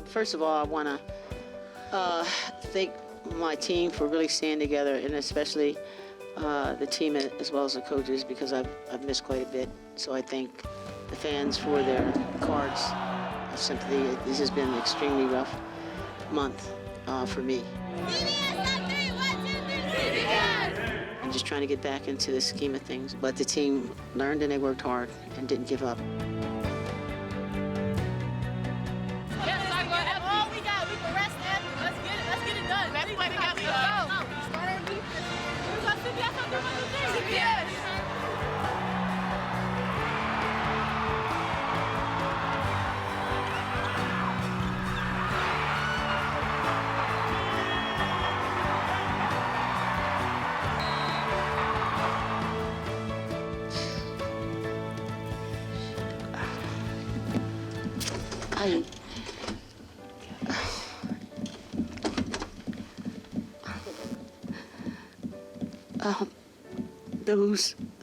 First of all, I want to thank my team for really staying together, and especially the team as well as the coaches, because I've missed quite a bit. So I thank the fans for their cards of sympathy. This has been an extremely rough month for me. I'm just trying to get back into the scheme of things, but the team learned and they worked hard and didn't give up.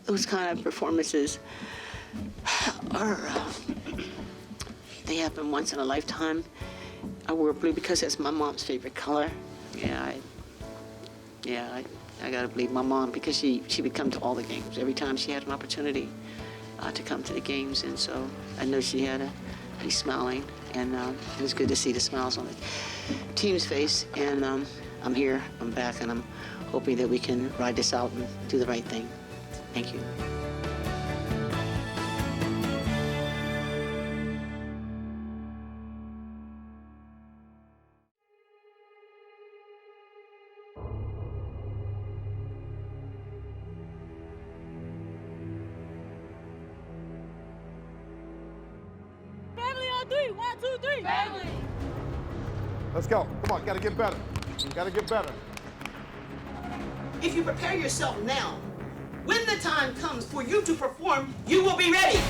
Those kind of performances are, they happen once in a lifetime. I wore blue because that's my mom's favorite color. I gotta believe my mom, because she would come to all the games every time she had an opportunity to come to the games, and so I know she had to be smiling, and it was good to see the smiles on the team's face. And I'm here, I'm back, and I'm hoping that we can ride this out and do the right thing. Thank you. Family on three. 1, 2, 3. Family. Let's go. Come on, gotta get better. Gotta get better. If you prepare yourself now, when the time comes for you to perform, you will be ready.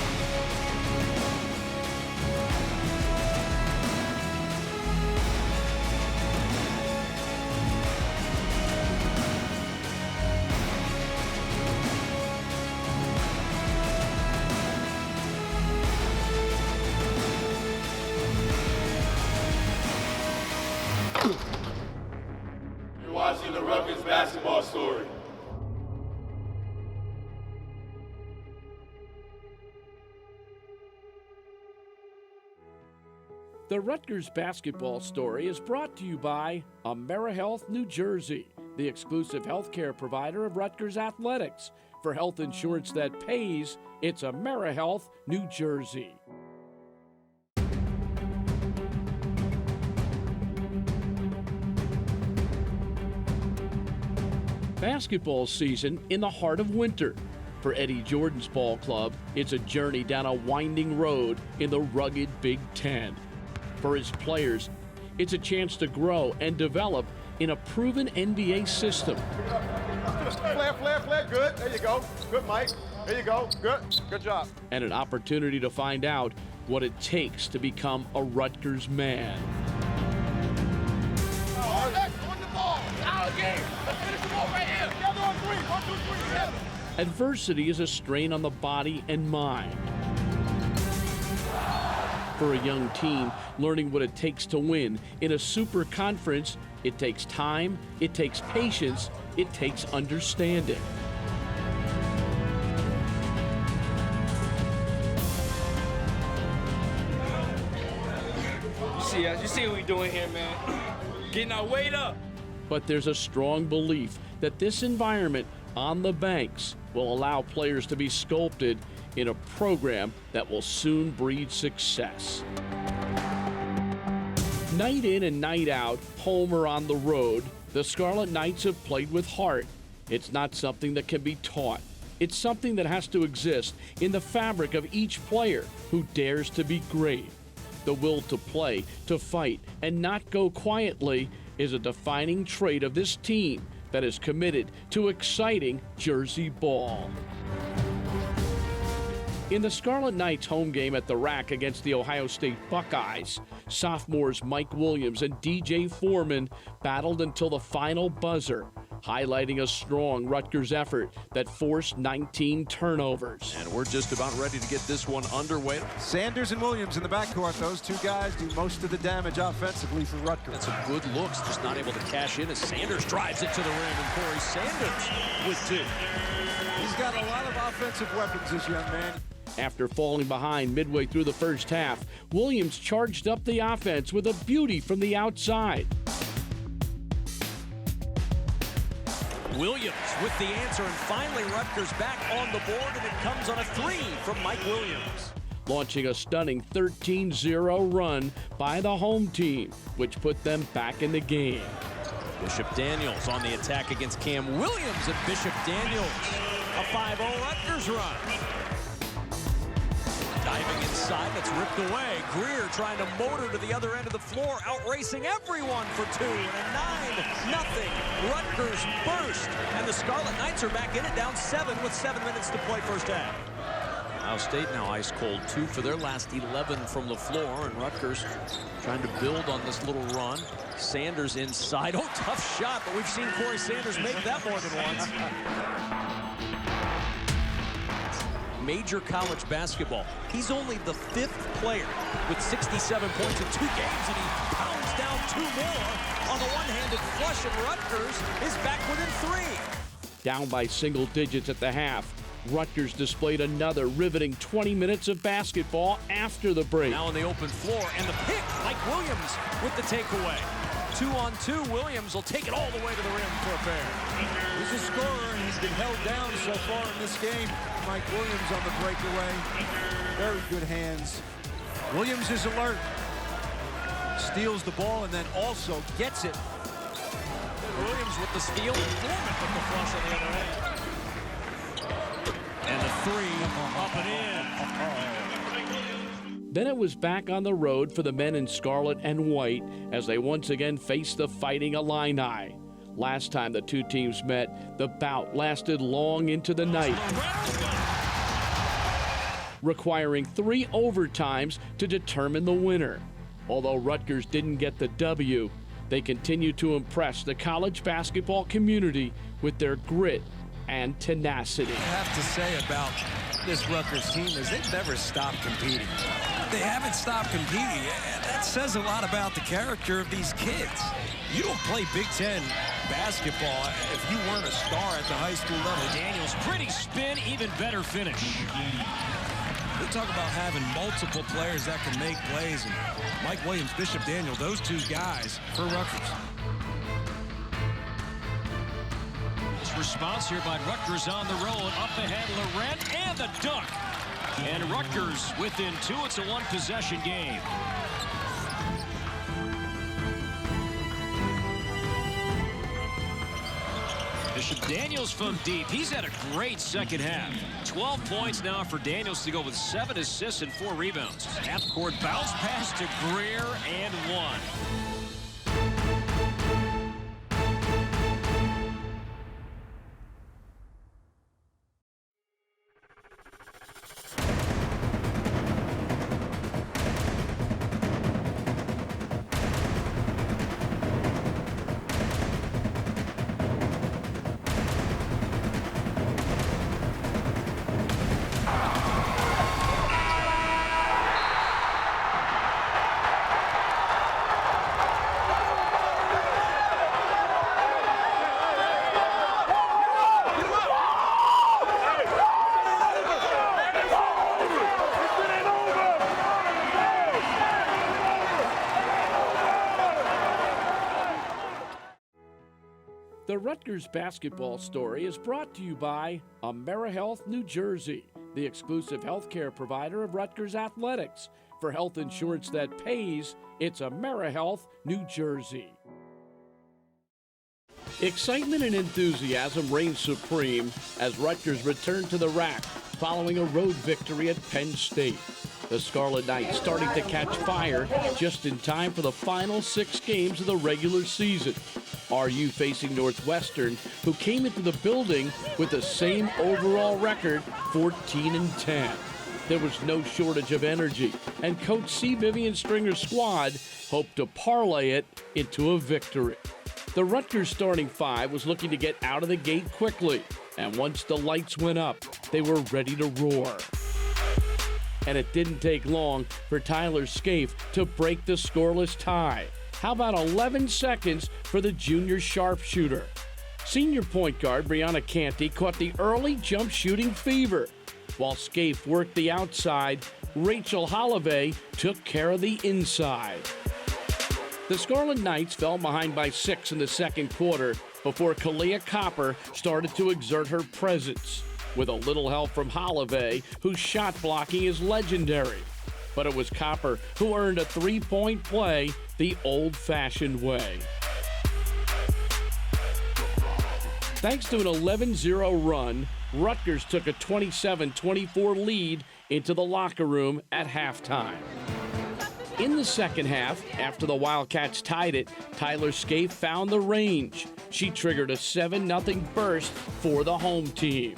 You're watching the Rutgers basketball story. The Rutgers basketball story is brought to you by AmeriHealth New Jersey, the exclusive healthcare provider of Rutgers Athletics. For health insurance that pays, it's AmeriHealth New Jersey. Basketball season in the heart of winter. For Eddie Jordan's ball club, it's a journey down a winding road in the rugged Big Ten. For his players, it's a chance to grow and develop in a proven NBA system. Flare, good. There you go. Good, Mike. There you go. Good job. And an opportunity to find out what it takes to become a Rutgers man. On the ball. Our game. Let's finish the ball right here. Together on 3. 1, 2, 3, together. Adversity is a strain on the body and mind. For a young team, learning what it takes to win in a super conference, it takes time, it takes patience, it takes understanding. You see what we doing here, man? Getting our weight up. But there's a strong belief that this environment on the banks will allow players to be sculpted in a program that will soon breed success. Night in and night out, home or on the road, the Scarlet Knights have played with heart. It's not something that can be taught. It's something that has to exist in the fabric of each player who dares to be great. The will to play, to fight, and not go quietly is a defining trait of this team that is committed to exciting Jersey ball. In the Scarlet Knights home game at the Rack against the Ohio State Buckeyes, sophomores Mike Williams and DJ Foreman battled until the final buzzer. highlighting a strong Rutgers effort that forced 19 turnovers. And we're just about ready to get this one underway. Sanders and Williams in the backcourt. Those two guys do most of the damage offensively for Rutgers. That's some good looks, just not able to cash in as Sanders drives it to the rim, and Corey Sanders with two. He's got a lot of offensive weapons, this young man. After falling behind midway through the first half, Williams charged up the offense with a beauty from the outside. Williams with the answer, and finally Rutgers back on the board, and it comes on a three from Mike Williams. Launching a stunning 13-0 run by the home team, which put them back in the game. Bishop Daniels on the attack against Cam Williams, and Bishop Daniels, a 5-0 Rutgers run. Diving inside, that's ripped away. Greer trying to motor to the other end of the floor, outracing everyone for two, and a 9-0 Rutgers burst. And the Scarlet Knights are back in it, down 7 with 7 minutes to play first half. Ohio State now ice cold, 2 for their last 11 from the floor, and Rutgers trying to build on this little run. Sanders inside, oh, tough shot, but we've seen Corey Sanders make that more than once. Major college basketball. He's only the 5th player with 67 points in 2 games, and he pounds down 2 more on the one-handed flush, and Rutgers is back within 3. Down by single digits at the half, Rutgers displayed another riveting 20 minutes of basketball after the break. Now on the open floor, and the pick, Mike Williams with the takeaway. 2-on-2, Williams will take it all the way to the rim for a pair. He's a scorer, and he's been held down so far in this game. Mike Williams on the breakaway. Very good hands. Williams is alert. Steals the ball and then also gets it. Williams with the steal, and Foreman with the flush on the other end. And the three, up and in. Then it was back on the road for the men in scarlet and white as they once again faced the Fighting Illini. Last time the two teams met, the bout lasted long into the night, requiring 3 overtimes to determine the winner. Although Rutgers didn't get the W, they continue to impress the college basketball community with their grit and tenacity. I have to say about this Rutgers team is they've never stopped competing. They haven't stopped competing. That says a lot about the character of these kids. You don't play Big Ten basketball if you weren't a star at the high school level. Daniels, pretty spin, even better finish. We talk about having multiple players that can make plays, and Mike Williams, Bishop Daniel, those two guys for Rutgers. Response here by Rutgers on the road. Up ahead, Laurent, and the dunk. And Rutgers within 2. It's a 1-possession game. Bishop Daniels from deep. He's had a great second half. 12 points now for Daniels to go with 7 assists and 4 rebounds. Half-court bounce pass to Greer and 1. The Rutgers basketball story is brought to you by AmeriHealth New Jersey, the exclusive healthcare provider of Rutgers Athletics. For health insurance that pays, it's AmeriHealth New Jersey. Excitement and enthusiasm reign supreme as Rutgers returned to the RAC following a road victory at Penn State. The Scarlet Knights starting to catch fire just in time for the final 6 games of the regular season. RU facing Northwestern, who came into the building with the same overall record, 14-10. There was no shortage of energy, and Coach C. Vivian Stringer's squad hoped to parlay it into a victory. The Rutgers starting five was looking to get out of the gate quickly, and once the lights went up, they were ready to roar. And it didn't take long for Tyler Scaife to break the scoreless tie. How about 11 seconds for the junior sharpshooter? Senior point guard Brianna Canty caught the early jump shooting fever. While Scaife worked the outside, Rachel Holloway took care of the inside. The Scarlet Knights fell behind by 6 in the second quarter before Kalia Copper started to exert her presence, with a little help from Holloway, whose shot blocking is legendary. But it was Copper who earned a three-point play the old-fashioned way. Thanks to an 11-0 run, Rutgers took a 27-24 lead into the locker room at halftime. In the second half, after the Wildcats tied it, Tyler Scaife found the range. She triggered a 7-0 burst for the home team.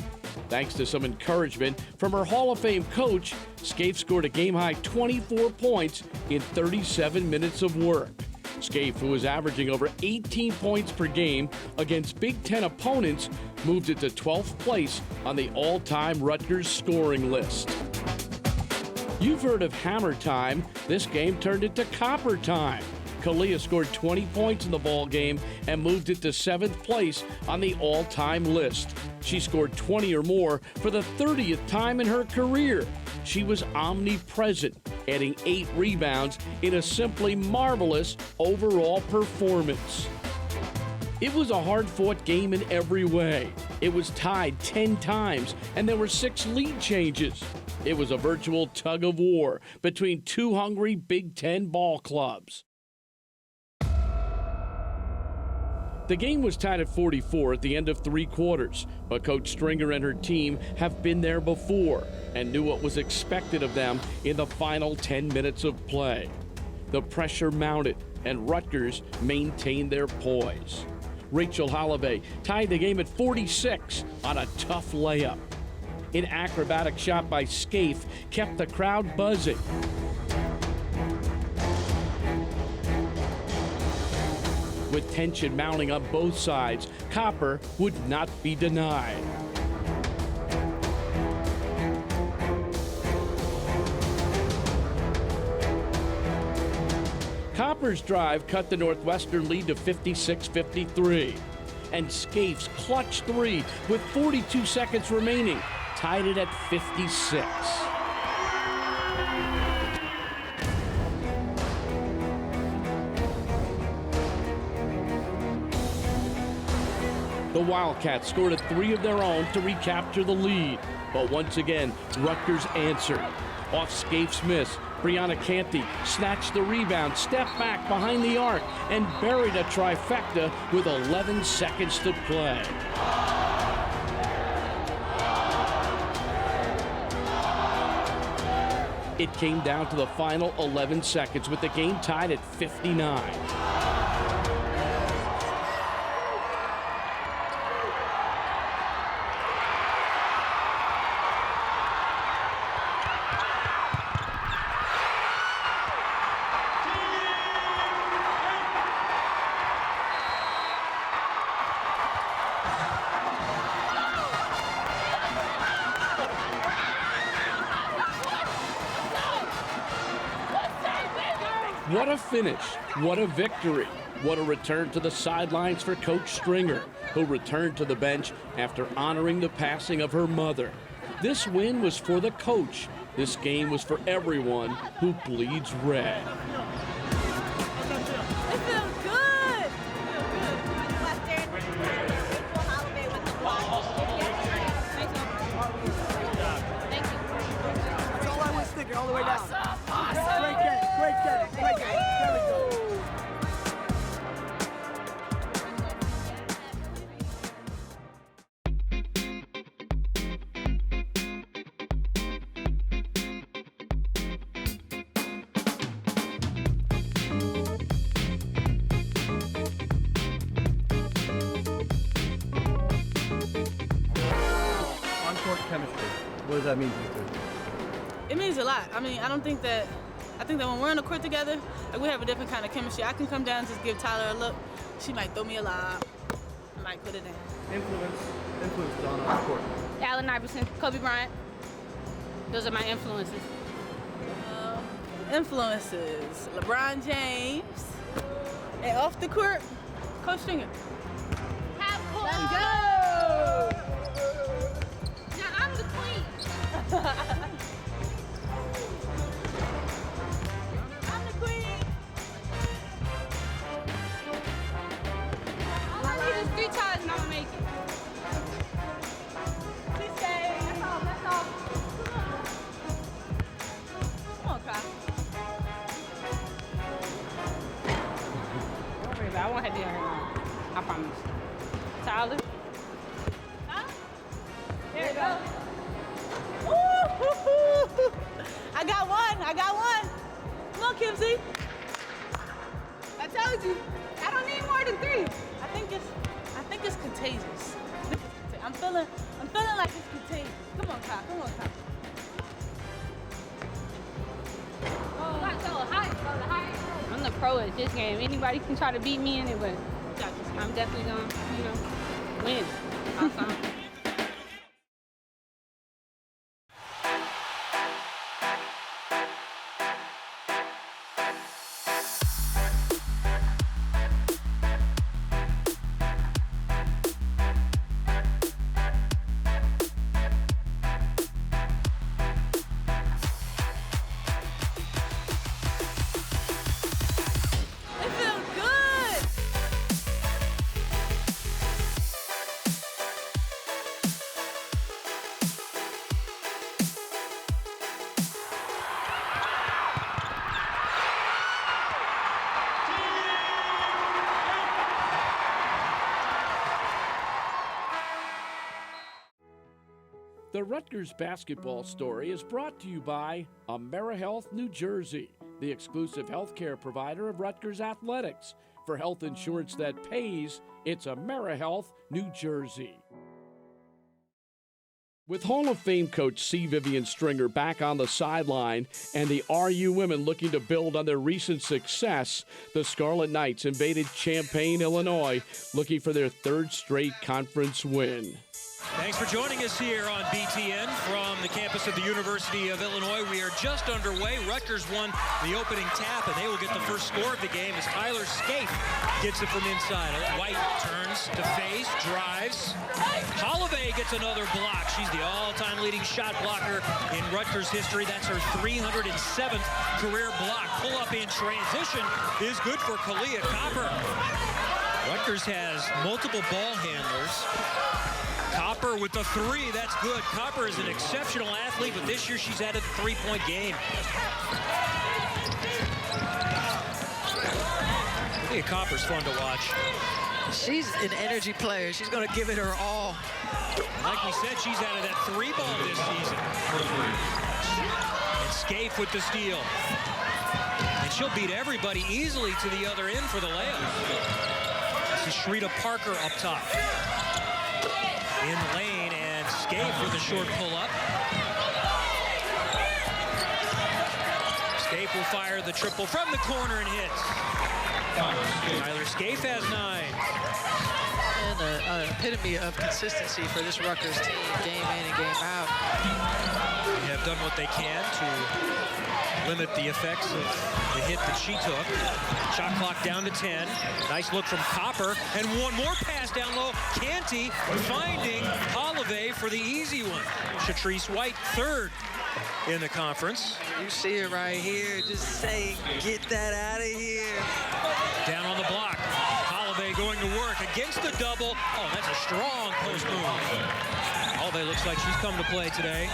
Thanks to some encouragement from her Hall of Fame coach, Scaife scored a game-high 24 points in 37 minutes of work. Scaife, who was averaging over 18 points per game against Big Ten opponents, moved it to 12th place on the all-time Rutgers scoring list. You've heard of hammer time. This game turned into copper time. Kalia scored 20 points in the ball game and moved it to 7th place on the all-time list. She scored 20 or more for the 30th time in her career. She was omnipresent, adding 8 rebounds in a simply marvelous overall performance. It was a hard-fought game in every way. It was tied 10 times, and there were 6 lead changes. It was a virtual tug-of-war between two hungry Big Ten ball clubs. The game was tied at 44 at the end of 3 quarters, but Coach Stringer and her team have been there before and knew what was expected of them in the final 10 minutes of play. The pressure mounted, and Rutgers maintained their poise. Rachel Holloway tied the game at 46 on a tough layup. An acrobatic shot by Scaife kept the crowd buzzing. With tension mounting on both sides, Copper would not be denied. Copper's drive cut the Northwestern lead to 56-53. And Scaife's clutch 3 with 42 seconds remaining tied it at 56. The Wildcats scored a 3 of their own to recapture the lead. But once again, Rutgers answered. Off Scaife's miss, Brianna Canty snatched the rebound, stepped back behind the arc, and buried a trifecta with 11 seconds to play. It came down to the final 11 seconds with the game tied at 59. What a finish, what a victory, what a return to the sidelines for Coach Stringer, who returned to the bench after honoring the passing of her mother. This win was for the coach. This game was for everyone who bleeds red. It feels good. It feels good. That's all I was thinking all the way down. Great game, great game, great game. There we go. On-court chemistry. What does that mean to you two? It means a lot. I mean, I think that when we're on the court together, Like, we have a different kind of chemistry. I can come down and just give Tyler a look. She might throw me a lob. I might put it in. Influences on the court. Allen Iverson, Kobe Bryant. Those are my influences. Influences: LeBron James. And off the court, Coach Stringer. Let's go! Now I'm the queen. I'm the queen. All I need is 3 tries and I'm gonna make it. Please stay. That's all, that's all. Come on, Kyle. Don't worry about it. I won't have to do that long. I promise. Tyler. Huh? There you go. Ooh, I got one. I got one. Come on, Kimsey. I told you. I don't need more than 3. I think it's contagious. I'm feeling like it's contagious. Come on, Kyle. Come on, Kyle. I'm the pro at this game. Anybody can try to beat me in it, but I'm definitely gonna, win. Awesome. It feels good. The Rutgers basketball story is brought to you by AmeriHealth New Jersey, the exclusive healthcare provider of Rutgers Athletics. For health insurance that pays, it's AmeriHealth New Jersey. With Hall of Fame coach Vivian Stringer back on the sideline and the RU women looking to build on their recent success, the Scarlet Knights invaded Champaign, Illinois, looking for their 3rd straight conference win. Thanks for joining us here on BTN from the campus of the University of Illinois. We are just underway. Rutgers won the opening tap, and they will get the first score of the game as Tyler Scaife gets it from inside. White turns to face, drives. Holloway gets another block. She's the all-time leading shot blocker in Rutgers history. That's her 307th career block. Pull-up in transition is good for Kalia Copper. Rutgers has multiple ball handlers. Copper with the 3, that's good. Copper is an exceptional athlete, but this year she's added a 3-point game. I think Copper's fun to watch. She's an energy player. She's going to give it her all. Like we said, she's added that 3 ball this season. And Scaife with the steal. And she'll beat everybody easily to the other end for the layup. This is Shrita Parker up top. In the lane, and Scaife with a short pull-up. Scaife will fire the triple from the corner and hits. Tyler Scaife has 9. And an epitome of consistency for this Rutgers team, game in and game out. They have done what they can to limit the effects of the hit that she took. Shot clock down to 10. Nice look from Copper, and one more pass down low. Canty finding Holloway for the easy one. Shatrice White, 3rd in the conference. You see it right here, just saying, get that out of here. Down on the block. Holloway going to work against the double. Oh, that's a strong post move. Holloway looks like she's come to play today.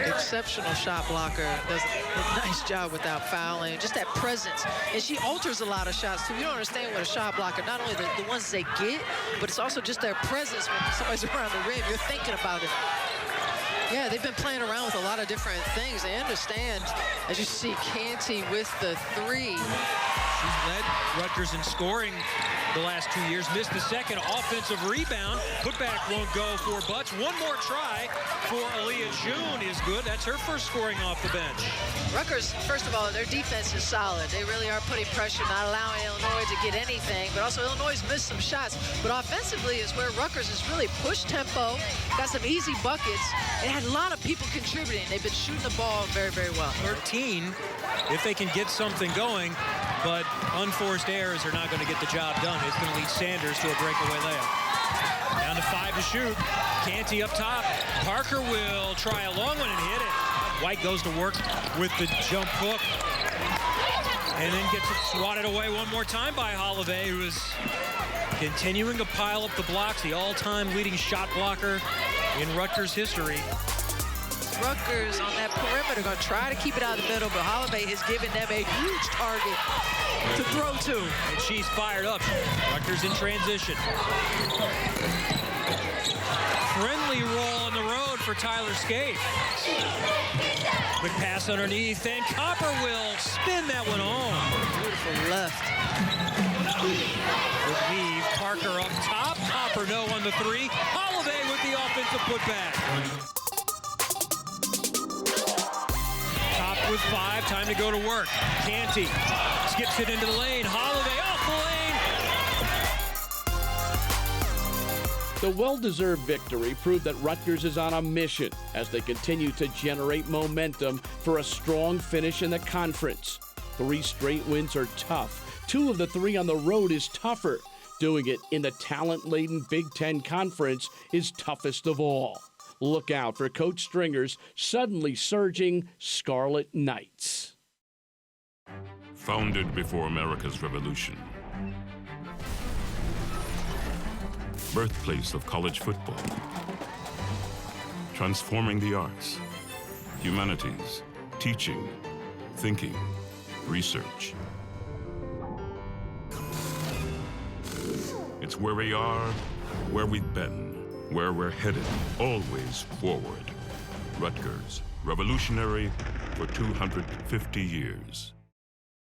Exceptional shot blocker, does a nice job without fouling, just that presence. And she alters a lot of shots too. You don't understand what a shot blocker, not only the ones they get, but it's also just their presence when somebody's around the rim. You're thinking about it. Yeah, they've been playing around with a lot of different things. They understand, as you see, Canty with the 3. She's led Rutgers in scoring the last 2 years. Missed the second offensive rebound. Putback won't go for Butts. One more try for Aaliyah June is good. That's her first scoring off the bench. Rutgers, first of all, their defense is solid. They really are putting pressure, not allowing Illinois to get anything. But also Illinois missed some shots. But offensively is where Rutgers has really pushed tempo, got some easy buckets, and had a lot of people contributing. They've been shooting the ball very, very well. 13, if they can get something going, but unforced errors are not going to get the job done. It's going to lead Sanders to a breakaway layup. Down to 5 to shoot. Canty up top. Parker will try a long one and hit it. White goes to work with the jump hook. And then gets it swatted away one more time by Holloway, who is continuing to pile up the blocks, the all-time leading shot blocker in Rutgers history. Rutgers on that perimeter going to try to keep it out of the middle, but Holloway has given them a huge target to throw to. And she's fired up. Rutgers in transition. Friendly roll on the road for Tyler Scaife. Quick pass underneath, and Copper will spin that one home. Beautiful left. Good weave. Parker up top. Copper no on the 3. Holloway with the offensive putback. Top with 5. Time to go to work. Canty skips it into the lane. Holloway off the lane. The well-deserved victory proved that Rutgers is on a mission as they continue to generate momentum for a strong finish in the conference. 3 straight wins are tough. 2 of the 3 on the road is tougher. Doing it in the talent-laden Big Ten Conference is toughest of all. Look out for Coach Stringer's suddenly surging Scarlet Knights. Founded before America's Revolution. Birthplace of college football. Transforming the arts, humanities, teaching, thinking, research. It's where we are, where we've been, where we're headed, always forward. Rutgers, revolutionary for 250 years.